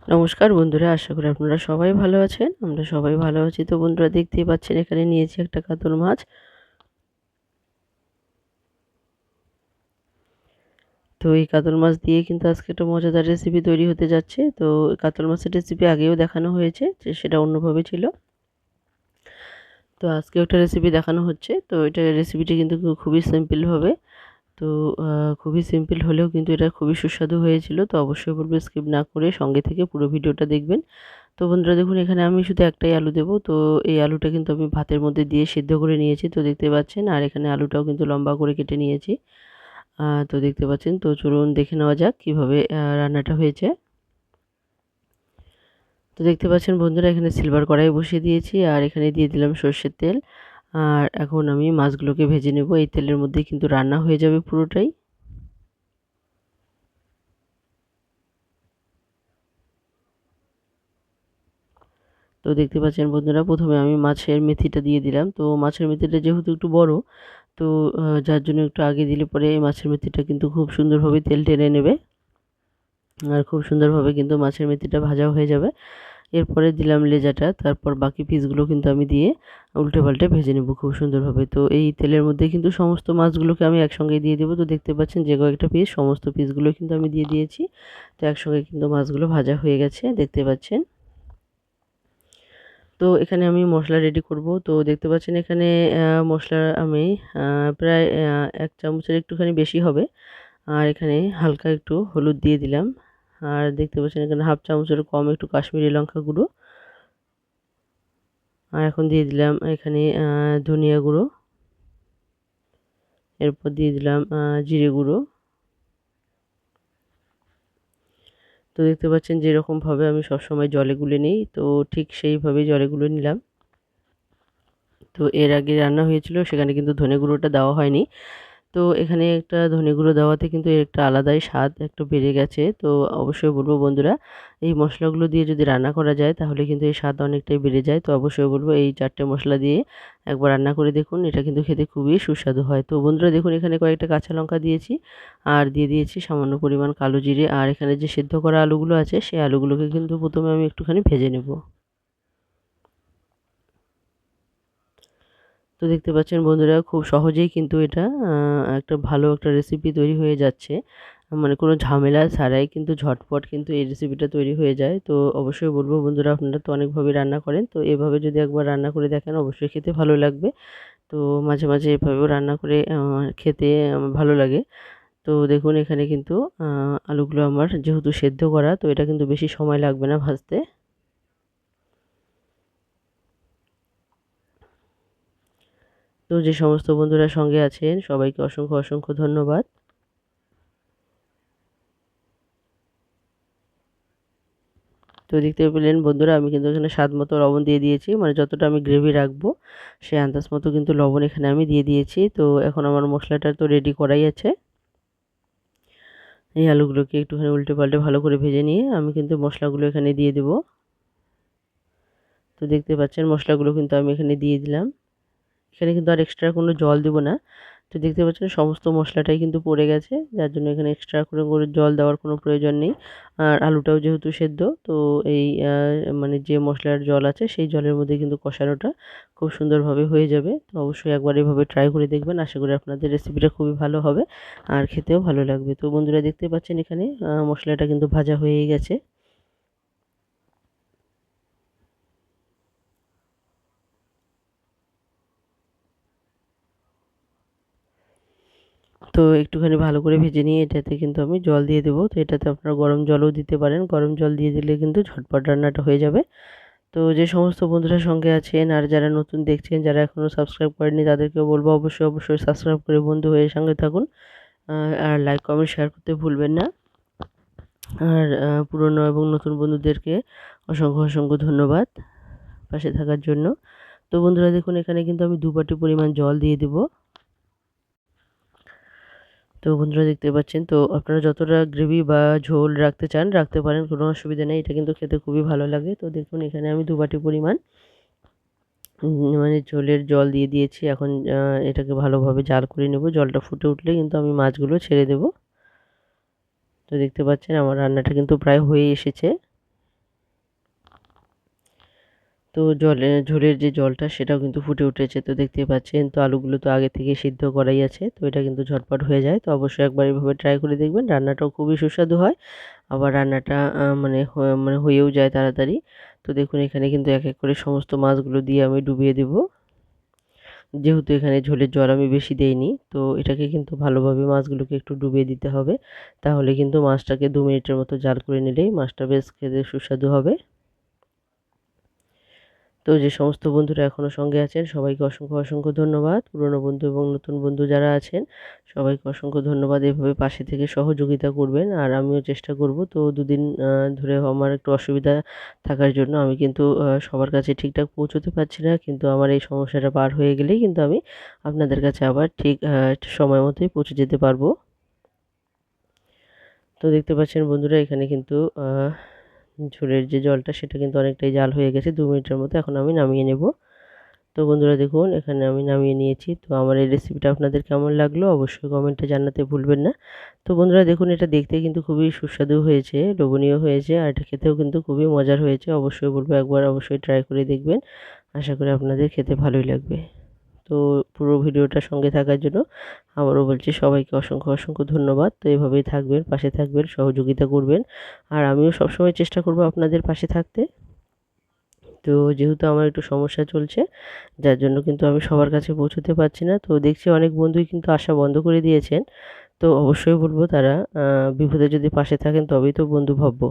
নমস্কার বন্ধুরা, আশা করি আপনারা সবাই ভালো আছেন। আমরা সবাই ভালো আছি। তো বন্ধুরা, দেখতেই পাচ্ছেন এখানে নিয়েছি একটা কাতল মাছ। তো এই কাতল মাছ দিয়ে কিন্তু আজকে একটা মজাদার রেসিপি তৈরি হতে যাচ্ছে। তো কাতল মাছের রেসিপি আগেও দেখানো হয়েছে, যে সেটা অন্যভাবে ছিল। তো আজকেও একটা রেসিপি দেখানো হচ্ছে। তো এটা রেসিপিটি কিন্তু খুবই সিম্পল হবে। তো খুবই সিম্পল হলেও কিন্তু এটা খুবই সুস্বাদু হয়েছিল। তো অবশ্যই বলবো স্কিপ না করে সঙ্গে থেকে পুরো ভিডিওটা দেখবেন। তো বন্ধুরা দেখুন, এখানে আমি শুধু একটাই আলু দেবো। তো এই আলুটা কিন্তু আমি ভাতের মধ্যে দিয়ে সিদ্ধ করে নিয়েছি, তো দেখতে পাচ্ছেন। আর এখানে আলুটাও কিন্তু লম্বা করে কেটে নিয়েছি। তো দেখতে পাচ্ছেন। তো চলুন দেখে নেওয়া যাক কীভাবে রান্নাটা হয়েছে। তো দেখতে পাচ্ছেন বন্ধুরা, এখানে সিলভার কড়াই বসিয়ে দিয়েছি, আর এখানে দিয়ে দিলাম সর্ষের তেল। আর এখন আমি মাছগুলোকে ভেজে নেব। এই তেলের মধ্যেই কিন্তু রান্না হয়ে যাবে পুরোটাই। তো দেখতে পাচ্ছেন বন্ধুরা, প্রথমে আমি মাছের মেথিটা দিয়ে দিলাম। তো মাছের মেথিটা যেহেতু একটু বড়, তো যার জন্য একটু আগে দিলে পরে এই মাছের মেথিটা কিন্তু খুব সুন্দরভাবে তেল টেনে নেবে, আর খুব সুন্দরভাবে কিন্তু মাছের মেথিটা ভাজা হয়ে যাবে। এরপরে দিলাম লেজাটা, তারপর বাকি পিসগুলো কিন্তু আমি দিয়ে উল্টে পাল্টে ভেজে নেব খুব সুন্দরভাবে। তো এই তেলের মধ্যে কিন্তু সমস্ত মাছগুলোকে আমি একসঙ্গে দিয়ে দেবো। তো দেখতে পাচ্ছেন যে কয়েকটা পিস, সমস্ত পিসগুলো কিন্তু আমি দিয়ে দিয়েছি। তো একসঙ্গে কিন্তু মাছগুলো ভাজা হয়ে গেছে, দেখতে পাচ্ছেন। তো এখানে আমি মশলা রেডি করব। তো দেখতে পাচ্ছেন এখানে মশলা আমি প্রায় 1 চামচের একটুখানি বেশি হবে। আর এখানে হালকা একটু হলুদ দিয়ে দিলাম। আর দেখতে পাচ্ছেন এখানে হাফ চামচেরও কম একটু কাশ্মীরি লঙ্কা গুঁড়ো। আর এখন দিয়ে দিলাম এখানে ধনিয়া গুঁড়ো। এরপর দিয়ে দিলাম জিরে গুঁড়ো। তো দেখতে পাচ্ছেন যেরকমভাবে আমি সবসময় জলে গুলে নিই, তো ঠিক সেইভাবেই জলে গুলে নিলাম। তো এর আগে রান্না হয়েছিল, সেখানে কিন্তু ধনে গুঁড়োটা দেওয়া হয়নি। তো এখানে একটা ধনে গুঁড়ো দেওয়াতে কিন্তু এর একটা আলাদাই স্বাদ একটু বেড়ে গেছে। তো অবশ্যই বলবো বন্ধুরা, এই মশলাগুলো দিয়ে যদি রান্না করা যায় তাহলে কিন্তু এই স্বাদ অনেকটাই বেড়ে যায়। তো অবশ্যই বলবো এই 4টে মশলা দিয়ে একবার রান্না করে দেখুন, এটা কিন্তু খেতে খুবই সুস্বাদু হয়। তো বন্ধুরা দেখুন, এখানে কয়েকটা কাঁচা লঙ্কা দিয়েছি, আর দিয়ে দিয়েছি সামান্য পরিমাণ কালো জিরে। আর এখানে যে সেদ্ধ করা আলুগুলো আছে, সেই আলুগুলোকে কিন্তু প্রথমে আমি একটুখানি ভেজে নেব। তো দেখতে পাচ্ছেন বন্ধুরা, খুব সহজেই কিন্তু এটা একটা ভালো একটা রেসিপি তৈরি হয়ে যাচ্ছে। মানে কোনো ঝামেলা ছাড়াই কিন্তু ঝটপট কিন্তু এই রেসিপিটা তৈরি হয়ে যায়। তো অবশ্যই বলব বন্ধুরা, আপনারা তো অনেকভাবে রান্না করেন। তো এভাবে যদি একবার রান্না করে দেখেন, অবশ্যই খেতে ভালো লাগবে। তো মাঝে, মাঝে এভাবেও রান্না করে খেতে আমার ভালো লাগে। তো দেখুন এখানে কিন্তু আ আলুগুলো আমার যেহেতু সেদ্ধ করা, তো এটা কিন্তু বেশি সময় লাগবে না ভাজতে। তো যে সমস্ত বন্ধুরা সঙ্গে আছেন, সবাইকে অসংখ্য, অসংখ্য ধন্যবাদ। তো দেখতে পেলেন বন্ধুরা, আমি কিন্তু এখানে স্বাদ মতো লবণ দিয়ে দিয়েছি। মানে যতটা আমি গ্রেভি রাখবো, সেই আন্দাজ মতো কিন্তু লবণ এখানে আমি দিয়ে দিয়েছি। তো এখন আমার মশলাটা তো রেডি করাই আছে। এই আলুগুলোকে একটুখানি উল্টে পাল্টে ভালো করে ভেজে নিয়ে আমি কিন্তু মশলাগুলো এখানে দিয়ে দেবো। তো দেখতে পাচ্ছেন মশলাগুলো কিন্তু আমি এখানে দিয়ে দিলাম। এখানে কিন্তু আর এক্সট্রা কোনো জল দেব না। তো দেখতে পাচ্ছেন সমস্ত মশলাটাই কিন্তু পড়ে গেছে। যার জন্য এখানে এক্সট্রা করে জল দেওয়ার কোনো প্রয়োজন নেই। আর আলুটাও যেহেতু সেদ্ধ, তো এই মানে যে মশলার জল আছে, সেই জলের মধ্যে কিন্তু কষানোটা খুব সুন্দরভাবে হয়ে যাবে। তো অবশ্যই একবার এভাবে ট্রাই করে দেখবেন। আশা করি আপনাদের রেসিপিটা খুবই ভালো হবে, আর খেতেও ভালো লাগবে। তো বন্ধুরা দেখতে পাচ্ছেন এখানে মশলাটা কিন্তু ভাজা হয়েই গেছে। তো একটুখানি ভালো করে ভেজে নিয়ে এটাতে কিন্তু আমি জল দিয়ে দেবো। তো এটাতে আপনারা গরম জলও দিতে পারেন। গরম জল দিয়ে দিলে কিন্তু ঝটপট রান্নাটা হয়ে যাবে। তো যে সমস্ত বন্ধুরা সঙ্গে আছেন আর যারা নতুন দেখছেন, যারা এখনও সাবস্ক্রাইব করেননি, তাদেরকেও বলবো অবশ্যই, অবশ্যই সাবস্ক্রাইব করে বন্ধু হয়ে সঙ্গে থাকুন। আর লাইক, কমেন্ট, শেয়ার করতে ভুলবেন না। আর পুরনো এবং নতুন বন্ধুদেরকে অসংখ্য, অসংখ্য ধন্যবাদ পাশে থাকার জন্য। তো বন্ধুরা দেখুন, এখানে কিন্তু আমি 2 বাটি পরিমাণ জল দিয়ে দেবো। তো বন্ধুরা দেখতে পাচ্ছেন, তো আপনারা যতটা গ্রেভি বা ঝোল রাখতে চান রাখতে পারেন, কোনো অসুবিধা নেই। এটা কিন্তু খেতে খুবই ভালো লাগে। তো দেখুন এখানে আমি 2 বাটি পরিমাণ মানে ঝোলের জল দিয়ে দিয়েছি। এখন এটাকে ভালোভাবে জাল করে নেব। জলটা ফুটে উঠলে কিন্তু আমি মাছগুলো ছেড়ে দেব। তো দেখতে পাচ্ছেন আমার রান্নাটা কিন্তু প্রায় হয়ে এসেছে। তো ঝোলের যে জলটা সেটাও কিন্তু ফুটে উঠেছে, তো দেখতেই পাচ্ছেন। তো আলুগুলো তো আগে থেকে সিদ্ধ করাই আছে, তো এটা কিন্তু ঝটপট হয়ে যায়। তো অবশ্যই একবার এভাবে ট্রাই করে দেখবেন, রান্নাটাও খুবই সুস্বাদু হয়। আবার রান্নাটা মানে হয়েও যায় তাড়াতাড়ি। তো দেখুন এখানে কিন্তু এক এক করে সমস্ত মাছগুলো দিয়ে আমি ডুবিয়ে দেব। যেহেতু এখানে ঝোলের জল আমি বেশি দেইনি, তো এটাকে কিন্তু ভালোভাবে মাছগুলোকে একটু ডুবিয়ে দিতে হবে। তাহলে কিন্তু মাছটাকে 2 মিনিটের মতো জাল করে নিলেই মাছটা বেশ খেতে সুস্বাদু হবে। তো যে সমস্ত বন্ধুরা এখনও সঙ্গে আছেন সবাইকে অসংখ্য অসংখ্য ধন্যবাদ। পুরনো বন্ধু এবং নতুন বন্ধু যারা আছেন সবাইকে অসংখ্য ধন্যবাদ। এভাবে পাশে থেকে সহযোগিতা করবেন আর আমিও চেষ্টা করব। তো দুদিন ধরে আমার একটু অসুবিধা থাকার জন্য আমি কিন্তু সবার কাছে ঠিকঠাক পৌঁছতে পারছি না, কিন্তু আমার এই সমস্যাটা পার হয়ে গেলেই কিন্তু আমি আপনাদের কাছে আবার ঠিক সময় মতোই পৌঁছে যেতে পারবো। তো দেখতে পাচ্ছেন বন্ধুরা এখানে কিন্তু ঝোলের যে জলটা সেটা কিন্তু অনেকটাই জাল হয়ে গেছে। 2 মিনিটের মতো এখন আমি নামিয়ে নেব। তো বন্ধুরা দেখুন এখানে আমি নামিয়ে নিয়েছি। তো আমার এই রেসিপিটা আপনাদের কেমন লাগলো অবশ্যই কমেন্টে জানাতে ভুলবেন না। তো বন্ধুরা দেখুন এটা দেখতে কিন্তু খুবই সুস্বাদু হয়েছে, লোভনীয় হয়েছে আর এটা খেতেও কিন্তু খুবই মজার হয়েছে। অবশ্যই বলবো একবার অবশ্যই ট্রাই করে দেখবেন। আশা করি আপনাদের খেতে ভালোই লাগবে। তো পুরো ভিডিওটার সঙ্গে থাকার জন্য আবারও বলছি সবাইকে অসংখ্য অসংখ্য ধন্যবাদ। তো এভাবেই থাকবেন, পাশে থাকবেন, সহযোগিতা করবেন। আর আমিও সবসময় চেষ্টা করব আপনাদের পাশে থাকতে। তো যেহেতু আমার একটু সমস্যা চলছে, যার জন্য কিন্তু আমি সবার কাছে পৌঁছতে পারছি না। তো দেখছি অনেক বন্ধুই কিন্তু আসা বন্ধ করে দিয়েছেন। তো অবশ্যই বলব তারা বিপদে যদি পাশে থাকেন তবেই তো বন্ধু ভাববো।